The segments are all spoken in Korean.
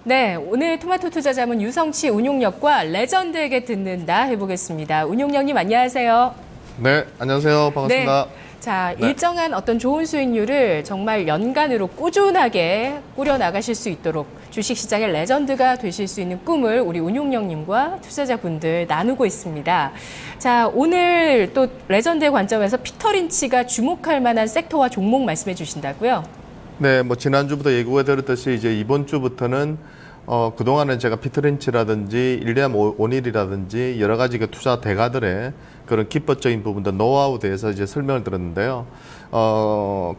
네, 오늘 토마토 투자자문 유성치 운용력과 레전드에게 듣는다 해보겠습니다. 운용력님 안녕하세요. 네, 안녕하세요. 반갑습니다. 네. 자, 네. 일정한 어떤 좋은 수익률을 정말 연간으로 꾸준하게 꾸려 나가실 수 있도록 주식시장의 레전드가 되실 수 있는 꿈을 우리 운용력님과 투자자분들 나누고 있습니다. 자, 오늘 또 레전드의 관점에서 피터 린치가 주목할 만한 섹터와 종목 말씀해 주신다고요? 네, 뭐 지난주부터 예고해 드렸듯이 이제 이번 주부터는 그동안은 제가 피터 린치라든지 일리엄 오닐이라든지 여러 가지 그 투자 대가들의 그런 기법적인 부분들 노하우에 대해서 이제 설명을 드렸는데요.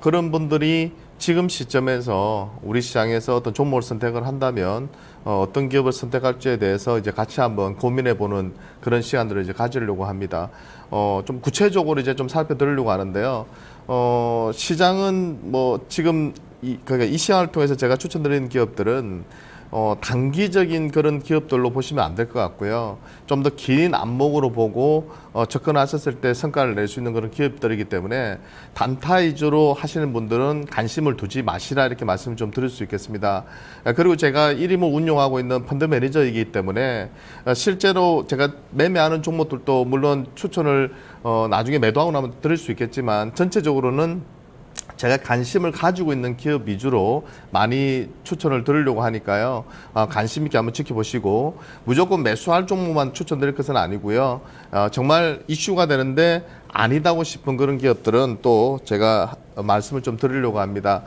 그런 분들이 지금 시점에서 우리 시장에서 어떤 종목을 선택을 한다면 어떤 기업을 선택할지에 대해서 이제 같이 한번 고민해 보는 그런 시간들을 이제 가지려고 합니다. 좀 구체적으로 이제 좀 살펴드리려고 하는데요. 시장은 뭐 지금 그러니까 이 시장을 통해서 제가 추천드리는 기업들은 단기적인 그런 기업들로 보시면 안 될 것 같고요. 좀 더 긴 안목으로 보고 접근하셨을 때 성과를 낼 수 있는 그런 기업들이기 때문에 단타 위주로 하시는 분들은 관심을 두지 마시라 이렇게 말씀을 좀 드릴 수 있겠습니다. 그리고 제가 1임을 운용하고 있는 펀드 매니저이기 때문에 실제로 제가 매매하는 종목들도 물론 추천을 나중에 매도하고 나면 드릴 수 있겠지만 전체적으로는 제가 관심을 가지고 있는 기업 위주로 많이 추천을 드리려고 하니까요. 관심 있게 한번 지켜보시고 무조건 매수할 종목만 추천드릴 것은 아니고요. 정말 이슈가 되는데 아니다고 싶은 그런 기업들은 또 제가 말씀을 좀 드리려고 합니다.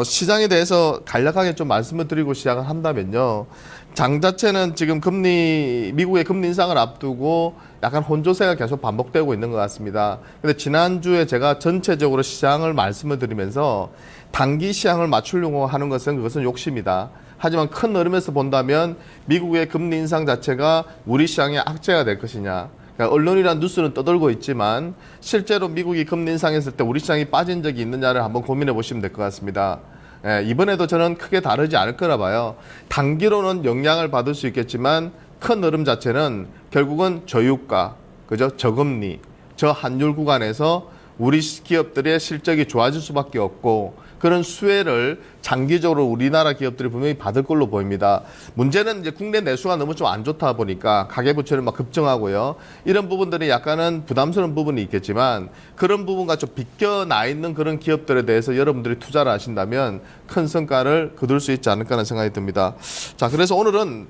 시장에 대해서 간략하게 좀 말씀을 드리고 시작을 한다면요. 장 자체는 지금 미국의 금리 인상을 앞두고 약간 혼조세가 계속 반복되고 있는 것 같습니다. 근데 지난주에 제가 전체적으로 시장을 말씀을 드리면서 단기 시장을 맞추려고 하는 것은 그것은 욕심이다. 하지만 큰 흐름에서 본다면 미국의 금리 인상 자체가 우리 시장의 악재가 될 것이냐. 그러니까 언론이란 뉴스는 떠돌고 있지만 실제로 미국이 금리 인상했을 때 우리 시장이 빠진 적이 있느냐를 한번 고민해 보시면 될 것 같습니다. 이번에도 저는 크게 다르지 않을 거라 봐요. 단기로는 영향을 받을 수 있겠지만 큰 흐름 자체는 결국은 저유가, 그죠? 저금리, 저환율 구간에서 우리 기업들의 실적이 좋아질 수밖에 없고 그런 수혜를 장기적으로 우리나라 기업들이 분명히 받을 걸로 보입니다. 문제는 이제 국내 내수가 너무 좀 안 좋다 보니까 가계부채를 막 급증하고요. 이런 부분들이 약간은 부담스러운 부분이 있겠지만 그런 부분과 좀 비껴나 있는 그런 기업들에 대해서 여러분들이 투자를 하신다면 큰 성과를 거둘 수 있지 않을까 하는 생각이 듭니다. 자, 그래서 오늘은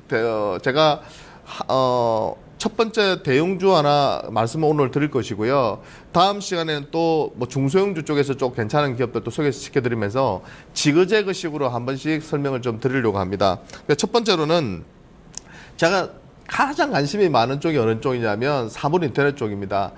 제가 첫 번째 대형주 하나 말씀을 오늘 드릴 것이고요. 다음 시간에는 또 뭐 중소형주 쪽에서 좀 괜찮은 기업들 또 소개시켜드리면서 지그재그식으로 한 번씩 설명을 좀 드리려고 합니다. 첫 번째로는 제가 가장 관심이 많은 쪽이 어느 쪽이냐면 사물 인터넷 쪽입니다.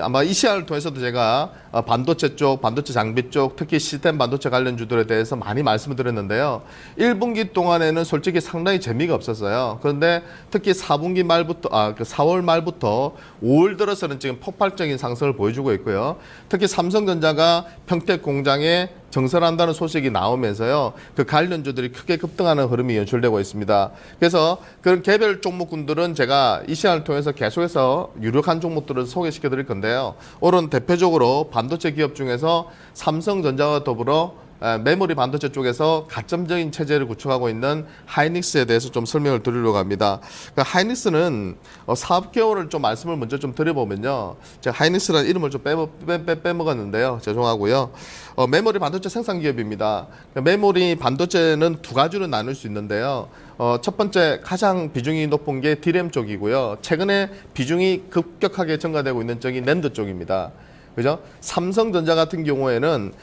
아마 이 시간을 통해서도 제가 반도체 쪽, 반도체 장비 쪽, 특히 시스템 반도체 관련주들에 대해서 많이 말씀을 드렸는데요. 1분기 동안에는 솔직히 상당히 재미가 없었어요. 그런데 특히 4분기 말부터, 4월 말부터 5월 들어서는 지금 폭발적인 상승을 보여주고 있고요. 특히 삼성전자가 평택 공장에 정설한다는 소식이 나오면서요. 그 관련주들이 크게 급등하는 흐름이 연출되고 있습니다. 그래서 그런 개별 종목군들은 제가 이 시간을 통해서 계속해서 유력한 종목들을 소개시켜 드릴 건데요. 오늘 대표적으로 반도체 기업 중에서 삼성전자와 더불어 메모리 반도체 쪽에서 가점적인 체제를 구축하고 있는 하이닉스에 대해서 좀 설명을 드리려고 합니다. 그러니까 하이닉스는 사업 개요를 좀 말씀을 먼저 좀 드려보면요. 제가 하이닉스라는 이름을 좀 빼먹었는데요. 죄송하고요. 메모리 반도체 생산 기업입니다. 그러니까 메모리 반도체는 두 가지로 나눌 수 있는데요. 첫 번째 가장 비중이 높은 게 D램 쪽이고요. 최근에 비중이 급격하게 증가되고 있는 쪽이 낸드 쪽입니다. 그죠? 삼성전자 같은 경우에는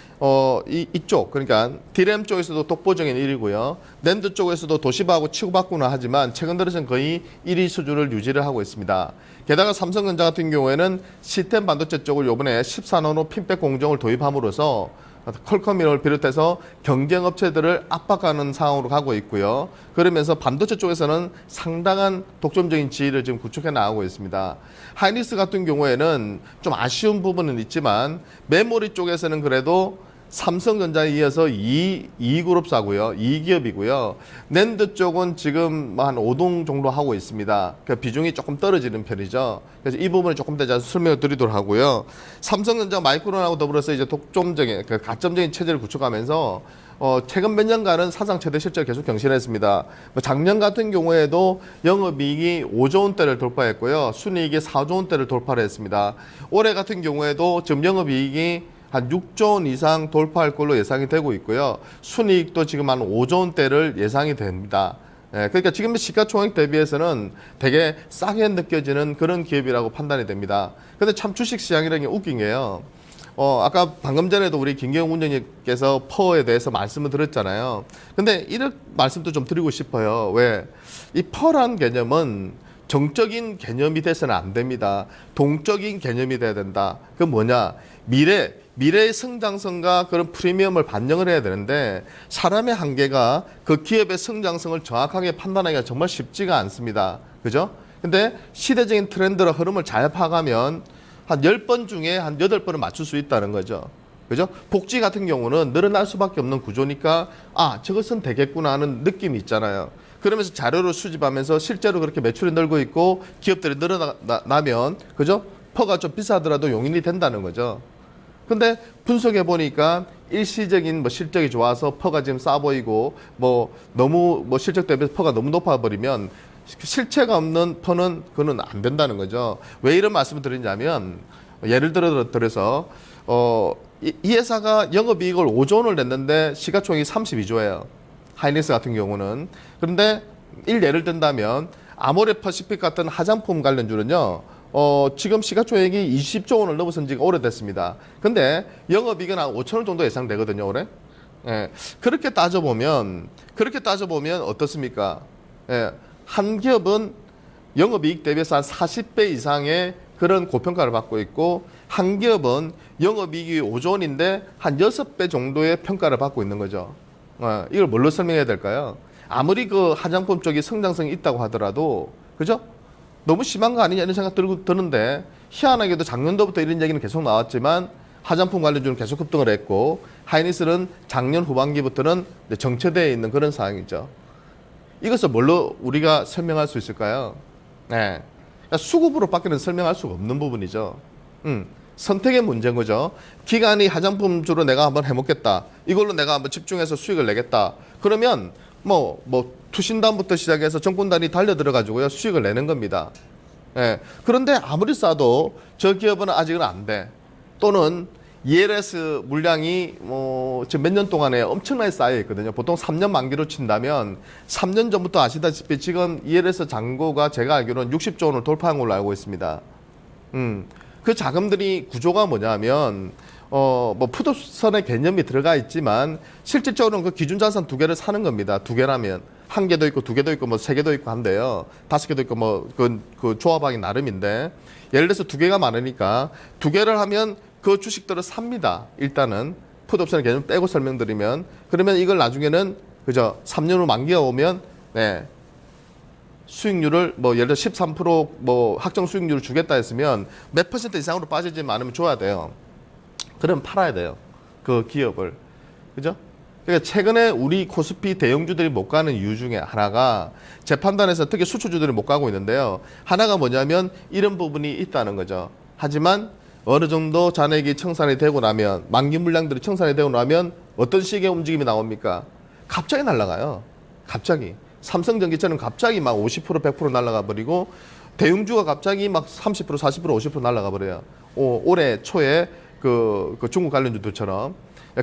이쪽 그러니까 D램 쪽에서도 독보적인 1위고요. 낸드 쪽에서도 도시바하고 치고받고는 하지만 최근 들어서는 거의 1위 수준을 유지를 하고 있습니다. 게다가 삼성전자 같은 경우에는 시스템 반도체 쪽을 이번에 14나노 핀백 공정을 도입함으로써 퀄컴을 비롯해서 경쟁 업체들을 압박하는 상황으로 가고 있고요. 그러면서 반도체 쪽에서는 상당한 독점적인 지위를 지금 구축해 나가고 있습니다. 하이닉스 같은 경우에는 좀 아쉬운 부분은 있지만 메모리 쪽에서는 그래도 삼성전자에 이어서 2그룹사고요. 2기업이고요. 낸드 쪽은 지금 한 5동 정도 하고 있습니다. 그 비중이 조금 떨어지는 편이죠. 그래서 이 부분을 조금 더 설명을 드리도록 하고요. 삼성전자 마이크론하고 더불어서 이제 독점적인, 그 가점적인 체제를 구축하면서 최근 몇 년간은 사상 최대 실적을 계속 경신했습니다. 작년 같은 경우에도 영업이익이 5조 원대를 돌파했고요. 순이익이 4조 원대를 돌파를 했습니다. 올해 같은 경우에도 지금 영업이익이 한 6조 원 이상 돌파할 걸로 예상이 되고 있고요. 순이익도 지금 한 5조 원대를 예상이 됩니다. 그러니까 지금 시가총액 대비해서는 되게 싸게 느껴지는 그런 기업이라고 판단이 됩니다. 근데 참 주식시장이라는 게 웃긴 게요. 아까 방금 전에도 우리 김경훈 원장님께서 퍼에 대해서 말씀을 드렸잖아요. 근데 이런 말씀도 좀 드리고 싶어요. 왜? 이 퍼란 개념은 정적인 개념이 돼서는 안 됩니다. 동적인 개념이 돼야 된다. 그건 뭐냐? 미래의 성장성과 그런 프리미엄을 반영을 해야 되는데 사람의 한계가 그 기업의 성장성을 정확하게 판단하기가 정말 쉽지가 않습니다. 그죠? 근데 시대적인 트렌드와 흐름을 잘 파악하면 한 10번 중에 한 8번은 맞출 수 있다는 거죠. 그죠? 복지 같은 경우는 늘어날 수밖에 없는 구조니까 저것은 되겠구나 하는 느낌이 있잖아요. 그러면서 자료를 수집하면서 실제로 그렇게 매출이 늘고 있고 기업들이 늘어나면 그죠? 퍼가 좀 비싸더라도 용인이 된다는 거죠. 근데 분석해 보니까 일시적인 실적이 좋아서 퍼가 지금 싸 보이고 너무 실적 대비 퍼가 너무 높아 버리면 실체가 없는 퍼는 그거는 안 된다는 거죠. 왜 이런 말씀을 드리냐면 예를 들어서 이 회사가 영업이익을 5조 원을 냈는데 시가총액이 32조예요. 하이닉스 같은 경우는. 그런데 예를 든다면 아모레퍼시픽 같은 화장품 관련주는요. 지금 시가총액이 20조 원을 넘어선 지가 오래됐습니다. 근데 영업이익은 한 5천 원 정도 예상되거든요, 올해. 예. 그렇게 따져보면 어떻습니까? 예. 한 기업은 영업이익 대비해서 한 40배 이상의 그런 고평가를 받고 있고 한 기업은 영업이익이 5조 원인데 한 6배 정도의 평가를 받고 있는 거죠. 이걸 뭘로 설명해야 될까요? 아무리 그 화장품 쪽이 성장성이 있다고 하더라도 그죠? 너무 심한 거 아니냐 이런 생각 드는데 희한하게도 작년도부터 이런 얘기는 계속 나왔지만 화장품 관련주는 계속 급등을 했고 하이닉스는 작년 후반기부터는 정체되어 있는 그런 상황이죠. 이것을 뭘로 우리가 설명할 수 있을까요? 네. 그러니까 수급으로밖에는 설명할 수가 없는 부분이죠. 선택의 문제인 거죠. 기간이 화장품주로 내가 한번 해먹겠다. 이걸로 내가 한번 집중해서 수익을 내겠다. 그러면 투신단부터 시작해서 정권단이 달려들어가지고요 수익을 내는 겁니다. 예. 그런데 아무리 싸도 저 기업은 아직은 안 돼. 또는 ELS 물량이 지금 몇 년 동안에 엄청나게 쌓여 있거든요. 보통 3년 만기로 친다면 3년 전부터 아시다시피 지금 ELS 잔고가 제가 알기로는 60조 원을 돌파한 걸로 알고 있습니다. 그 자금들이 구조가 뭐냐면 풋옵션의 개념이 들어가 있지만 실질적으로는 그 기준 자산 2개를 사는 겁니다. 2개라면 1개도 있고 2개도 있고 3개도 있고 한데요. 5개도 있고 그 조합하기 나름인데 예를 들어서 2개가 많으니까 2개를 하면 그 주식들을 삽니다. 일단은 풋옵션의 개념 빼고 설명드리면 그러면 이걸 나중에는 그죠? 3년 후 만기가 오면 수익률을 예를 들어 13% 확정 수익률을 주겠다 했으면 몇 퍼센트 이상으로 빠지지 않으면 줘야 돼요. 그럼 팔아야 돼요. 그 기업을. 그죠? 그러니까 최근에 우리 코스피 대형주들이 못 가는 이유 중에 하나가 제 판단에서 특히 수출주들이 못 가고 있는데요. 하나가 뭐냐면 이런 부분이 있다는 거죠. 하지만 어느 정도 잔액이 청산이 되고 나면 만기 물량들이 청산이 되고 나면 어떤 식의 움직임이 나옵니까? 갑자기 날아가요. 갑자기. 삼성전기처럼 갑자기 막 50% 100% 날아가 버리고 대형주가 갑자기 막 30% 40% 50% 날아가 버려요. 올해 초에 그 중국 관련주들처럼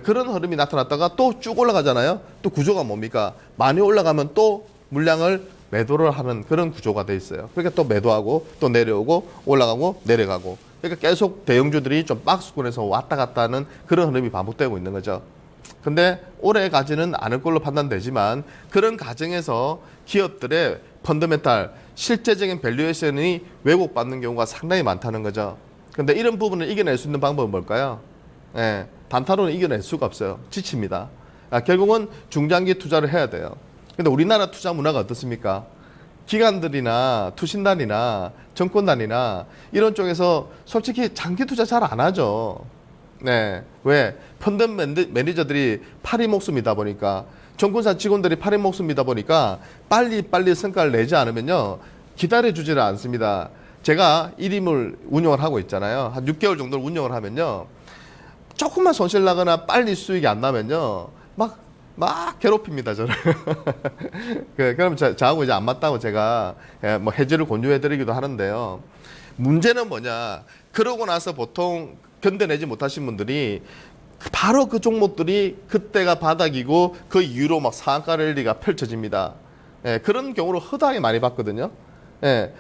그런 흐름이 나타났다가 또 쭉 올라가잖아요. 또 구조가 뭡니까? 많이 올라가면 또 물량을 매도를 하는 그런 구조가 돼 있어요. 그러니까 또 매도하고 또 내려오고 올라가고 내려가고 그러니까 계속 대형주들이 좀 박스권에서 왔다 갔다 하는 그런 흐름이 반복되고 있는 거죠. 근데 올해 가지는 않을 걸로 판단되지만 그런 과정에서 기업들의 펀더멘탈 실제적인 밸류에이션이 왜곡받는 경우가 상당히 많다는 거죠. 근데 이런 부분을 이겨낼 수 있는 방법은 뭘까요? 단타로는 이겨낼 수가 없어요. 지칩니다. 결국은 중장기 투자를 해야 돼요. 근데 우리나라 투자 문화가 어떻습니까? 기관들이나 투신단이나 정권단이나 이런 쪽에서 솔직히 장기 투자 잘 안 하죠. 네. 왜? 펀드 매니저들이 팔이 목숨이다 보니까, 정권사 직원들이 팔이 목숨이다 보니까 빨리 성과를 내지 않으면요, 기다려주지를 않습니다. 제가 1임을 운영을 하고 있잖아요. 한 6개월 정도를 운영을 하면요, 조금만 손실 나거나 빨리 수익이 안 나면요, 막 괴롭힙니다, 저를. 그럼 저하고 이제 안 맞다고 제가 뭐 해지를 권유해드리기도 하는데요. 문제는 뭐냐, 그러고 나서 보통 견뎌내지 못하신 분들이 바로 그 종목들이 그때가 바닥이고 그 이후로 막 상한가 랠리가 펼쳐집니다. 예, 그런 경우를 허다하게 많이 봤거든요. 예,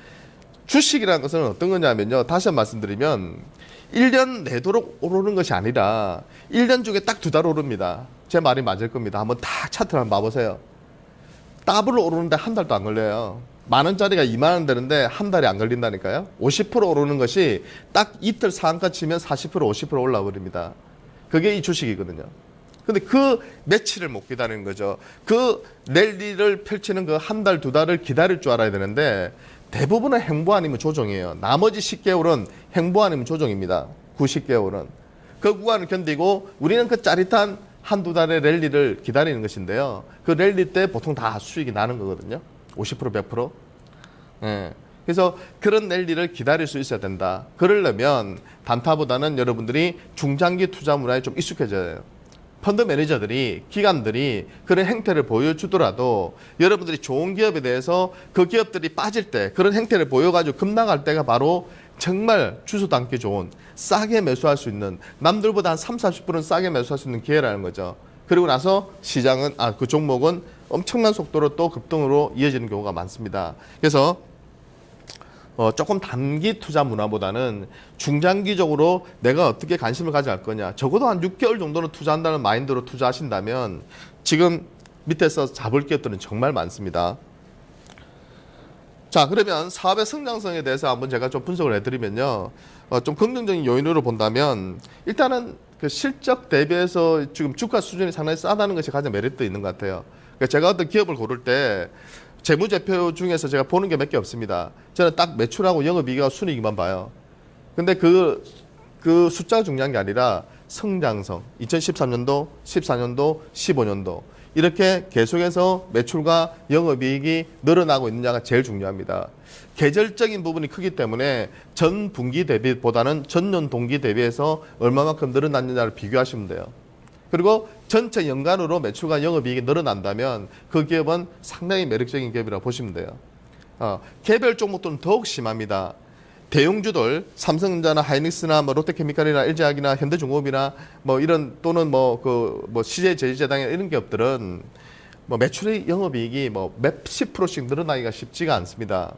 주식이라는 것은 어떤 거냐면요, 다시 한번 말씀드리면 1년 내도록 오르는 것이 아니라 1년 중에 딱 2달 오릅니다. 제 말이 맞을 겁니다. 한번 다 차트를 한번 봐보세요. 더블로 오르는데 한 달도 안 걸려요. 10,000원짜리가 20,000원 되는데 한 달이 안 걸린다니까요. 50% 오르는 것이 딱 이틀 상한가 치면 40% 50% 올라버립니다. 그게 이 주식이거든요. 근데 그 며칠을 못 기다리는 거죠. 그 랠리를 펼치는 그 한 달, 2달을 기다릴 줄 알아야 되는데 대부분은 행보 아니면 조정이에요. 나머지 10개월은 행보 아니면 조정입니다. 90개월은. 그 구간을 견디고 우리는 그 짜릿한 한두 달의 랠리를 기다리는 것인데요. 그 랠리 때 보통 다 수익이 나는 거거든요. 50% 100%. 예. 그래서 그런 랠리를 기다릴 수 있어야 된다. 그러려면 단타보다는 여러분들이 중장기 투자 문화에 좀 익숙해져야 해요. 펀드 매니저들이, 기관들이 그런 행태를 보여주더라도 여러분들이 좋은 기업에 대해서 그 기업들이 빠질 때 그런 행태를 보여가지고 급락할 때가 바로 정말 주소 담기 좋은, 싸게 매수할 수 있는, 남들보다 한 30-40%는 싸게 매수할 수 있는 기회라는 거죠. 그리고 나서 시장은, 그 종목은 엄청난 속도로 또 급등으로 이어지는 경우가 많습니다. 그래서 조금 단기 투자 문화보다는 중장기적으로 내가 어떻게 관심을 가져갈 거냐. 적어도 한 6개월 정도는 투자한다는 마인드로 투자하신다면 지금 밑에서 잡을 기업들은 정말 많습니다. 자, 그러면 사업의 성장성에 대해서 한번 제가 좀 분석을 해드리면요. 좀 긍정적인 요인으로 본다면 일단은 그 실적 대비해서 지금 주가 수준이 상당히 싸다는 것이 가장 메리트 있는 것 같아요. 그러니까 제가 어떤 기업을 고를 때 재무제표 중에서 제가 보는 게 몇 개 없습니다. 저는 딱 매출하고 영업이익과 순이익만 봐요. 근데 그 숫자가 중요한 게 아니라 성장성, 2013년도, 14년도, 15년도 이렇게 계속해서 매출과 영업이익이 늘어나고 있느냐가 제일 중요합니다. 계절적인 부분이 크기 때문에 전 분기 대비보다는 전년 동기 대비해서 얼마만큼 늘어났느냐를 비교하시면 돼요. 그리고 전체 연간으로 매출과 영업이익이 늘어난다면 그 기업은 상당히 매력적인 기업이라고 보시면 돼요. 개별 종목들은 더욱 심합니다. 대형주들, 삼성전자나 하이닉스나 뭐 롯데케미칼이나 LG화학이나 현대중공업이나 뭐 이런 또는 CJ제일제당이나 이런 기업들은 뭐 매출의 영업이익이 뭐 몇십 프로씩 늘어나기가 쉽지가 않습니다.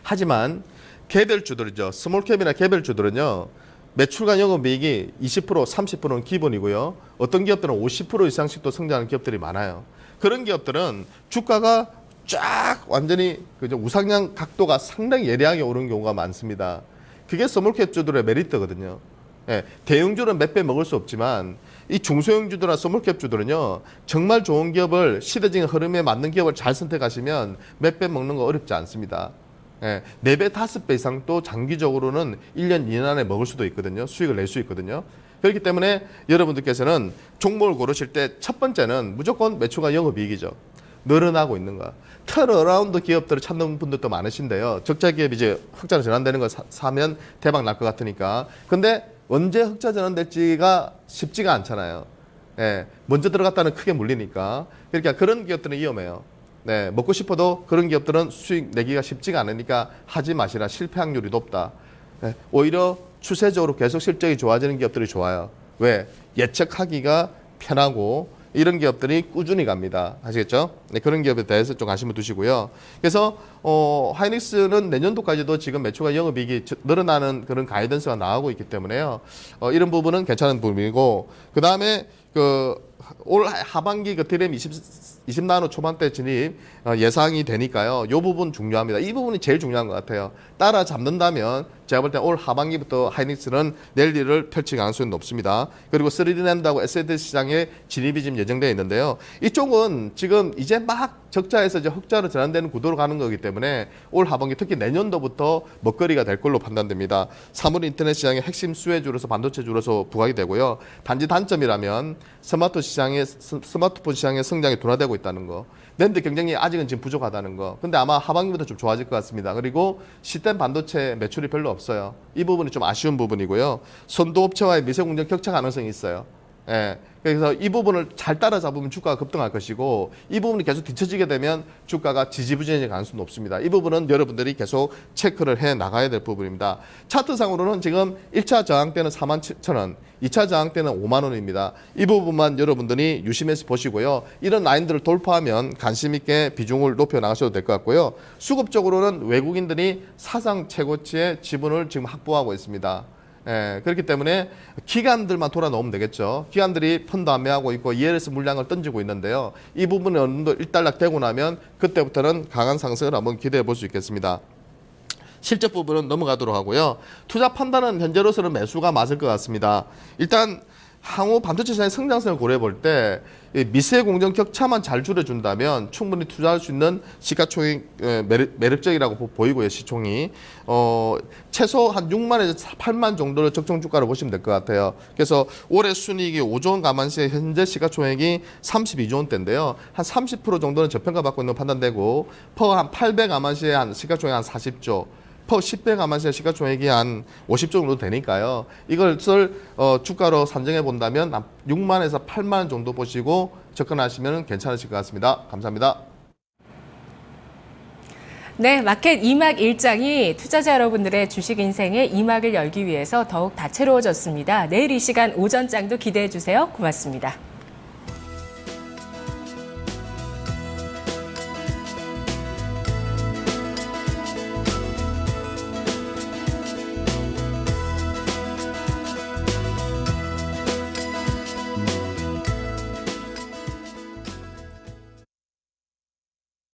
하지만 개별주들이죠. 스몰캡이나 개별주들은요. 매출과 영업이익이 20%, 30%는 기본이고요. 어떤 기업들은 50% 이상씩도 성장하는 기업들이 많아요. 그런 기업들은 주가가 쫙 완전히 그죠, 우상향 각도가 상당히 예리하게 오르는 경우가 많습니다. 그게 스몰캡주들의 메리트거든요. 예, 대형주는 몇 배 먹을 수 없지만 이 중소형주들이나 스몰캡주들은요 정말 좋은 기업을 시대적인 흐름에 맞는 기업을 잘 선택하시면 몇 배 먹는 거 어렵지 않습니다. 예, 4배, 5배 이상도 장기적으로는 1년, 2년 안에 먹을 수도 있거든요. 수익을 낼 수 있거든요. 그렇기 때문에 여러분들께서는 종목을 고르실 때 첫 번째는 무조건 매출과 영업이익이죠. 늘어나고 있는 거. 턴어라운드 기업들을 찾는 분들도 많으신데요. 적자 기업이 이제 흑자로 전환되는 걸 사면 대박 날 것 같으니까. 근데 언제 흑자 전환될지가 쉽지가 않잖아요. 예, 먼저 들어갔다는 크게 물리니까. 그러니까 그런 기업들은 위험해요. 네, 먹고 싶어도 그런 기업들은 수익 내기가 쉽지가 않으니까 하지 마시라. 실패 확률이 높다. 네, 오히려 추세적으로 계속 실적이 좋아지는 기업들이 좋아요. 왜? 예측하기가 편하고 이런 기업들이 꾸준히 갑니다. 아시겠죠? 네, 그런 기업에 대해서 좀 관심을 두시고요. 그래서 하이닉스는 내년도까지도 지금 매출과 영업이익이 늘어나는 그런 가이던스가 나오고 있기 때문에요. 이런 부분은 괜찮은 부분이고, 그 다음에 올 하반기 드램 20나노 초반대 진입 예상이 되니까요. 이 부분 중요합니다. 이 부분이 제일 중요한 것 같아요. 따라잡는다면 제가 볼 때 올 하반기부터 하이닉스는 랠리를 펼칠 가능성이 높습니다. 그리고 3D랜드하고 SSD 시장에 진입이 지금 예정되어 있는데요. 이쪽은 지금 이제 막 적자에서 이제 흑자로 전환되는 구도로 가는 거기 때문에 올 하반기 특히 내년도부터 먹거리가 될 걸로 판단됩니다. 사물 인터넷 시장의 핵심 수혜주로서 반도체주로서 부각이 되고요. 단지 단점이라면 스마트폰 시장의 성장이 둔화되고 있다는 거. 낸드 경쟁이 아직은 지금 부족하다는 거. 근데 아마 하반기부터 좀 좋아질 것 같습니다. 그리고 시스템 반도체 매출이 별로 없어요. 이 부분이 좀 아쉬운 부분이고요. 선도업체와의 미세 공정 격차 가능성이 있어요. 예. 그래서 이 부분을 잘 따라잡으면 주가가 급등할 것이고 이 부분이 계속 뒤처지게 되면 주가가 지지부진해질 가능성이 높습니다. 이 부분은 여러분들이 계속 체크를 해 나가야 될 부분입니다. 차트상으로는 지금 1차 저항대는 47,000원, 2차 저항대는 5만 원입니다. 이 부분만 여러분들이 유심해서 보시고요. 이런 라인들을 돌파하면 관심 있게 비중을 높여 나가셔도 될 것 같고요. 수급적으로는 외국인들이 사상 최고치의 지분을 지금 확보하고 있습니다. 예, 그렇기 때문에 기관들만 돌아 놓으면 되겠죠. 기관들이 펀드 안매하고 있고 ELS 물량을 던지고 있는데요. 이 부분이 어느 정도 일단락되고 나면 그때부터는 강한 상승을 한번 기대해 볼 수 있겠습니다. 실적 부분은 넘어가도록 하고요. 투자 판단은 현재로서는 매수가 맞을 것 같습니다. 일단 향후 반도체 시장의 성장성을 고려해 볼 때 미세 공정 격차만 잘 줄여준다면 충분히 투자할 수 있는 시가총액 매력적이라고 보이고요. 시총이 최소 한 6만에서 8만 정도를 적정 주가로 보시면 될 것 같아요. 그래서 올해 순이익이 5조 원 감안 시에 현재 시가총액이 32조 원대인데요. 한 30% 정도는 저평가받고 있는 판단되고 퍼 한 800 감안 시에 한 시가총액 한 40조. 퍼 10배 감안세 시가총액이 한 50조 정도 되니까요. 이것을 주가로 산정해 본다면 6만에서 8만 정도 보시고 접근하시면 괜찮으실 것 같습니다. 감사합니다. 네, 마켓 2막 1장이 투자자 여러분들의 주식 인생의 2막을 열기 위해서 더욱 다채로워졌습니다. 내일 이 시간 오전장도 기대해 주세요. 고맙습니다.